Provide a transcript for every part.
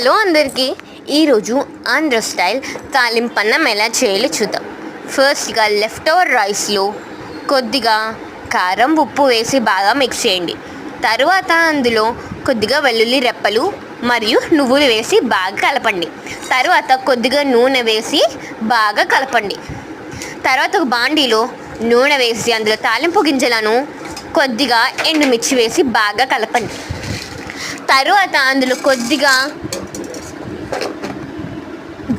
Hello అందరికీ. ఈరోజు Andhra style తాలింపన్నం ఎలా చేయాలో చూద్దాం. ఫస్ట్గా లెఫ్ట్ ఓవర్ రైస్లో కొద్దిగా కారం ఉప్పు వేసి బాగా మిక్స్ చేయండి. తరువాత అందులో కొద్దిగా వెల్లుల్లి రెప్పలు మరియు నువ్వులు వేసి బాగా కలపండి. తర్వాత కొద్దిగా నూనె వేసి బాగా కలపండి. తర్వాత ఒక బాండీలో నూనె వేసి అందులో తాలింపు గింజలను కొద్దిగా ఎండుమిర్చి వేసి బాగా కలపండి. తరువాత అందులో కొద్దిగా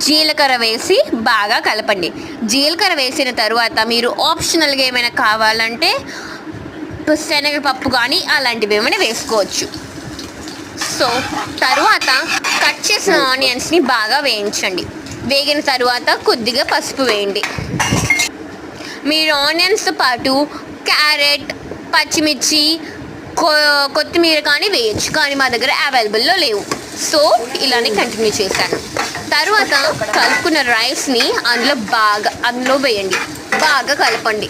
జీలకర్ర వేసి బాగా కలపండి. జీలకర్ర వేసిన తరువాత మీరు ఆప్షనల్గా ఏమైనా కావాలంటే శనగపప్పు కానీ అలాంటివి ఏమైనా వేసుకోవచ్చు. సో తరువాత కట్ చేసిన ఆనియన్స్ని బాగా వేయించండి. వేగిన తరువాత కొద్దిగా పసుపు వేయండి. మీరు ఆనియన్స్తో పాటు క్యారెట్, పచ్చిమిర్చి, కొత్తిమీర కానీ వేయచ్చు, కానీ మా దగ్గర అవైలబుల్లో లేవు. సో ఇలానే కంటిన్యూ చేశాను. తర్వాత కలుపుకున్న రైస్ని అందులో వేయండి. బాగా కలపండి.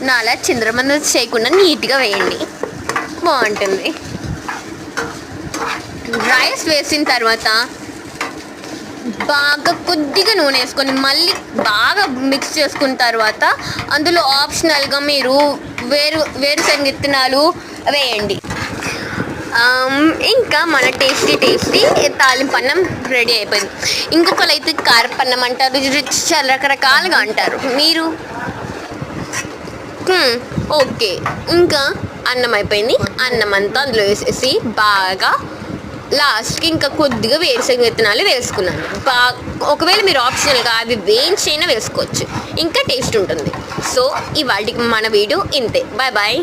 నాలా చిందరమంద చేయకుండా నీట్గా వేయండి, బాగుంటుంది. రైస్ వేసిన తర్వాత బాగా కొద్దిగా నూనె వేసుకొని మళ్ళీ బాగా మిక్స్ చేసుకున్న తర్వాత అందులో ఆప్షనల్గా మీరు వేరుశనగ విత్తనాలు వేయండి. ఇంకా మన టేస్టీ తాలింపన్నం రెడీ అయిపోయింది. ఇంకొకరు అయితే కారపన్నం అంటారు, చాలా రకరకాలుగా అంటారు. మీరు ఓకే. ఇంకా అన్నం అయిపోయింది. అన్నం అంతా అందులో వేసేసి బాగా లాస్ట్కి ఇంకా కొద్దిగా వేరుశనగ విత్తనాలు వేసుకున్నాను. ఒకవేళ మీరు ఆప్షనల్గా అవి వేయించైనా వేసుకోవచ్చు, ఇంకా టేస్ట్ ఉంటుంది. సో ఇవాళకి మన వీడియో ఇంతే. Bye bye.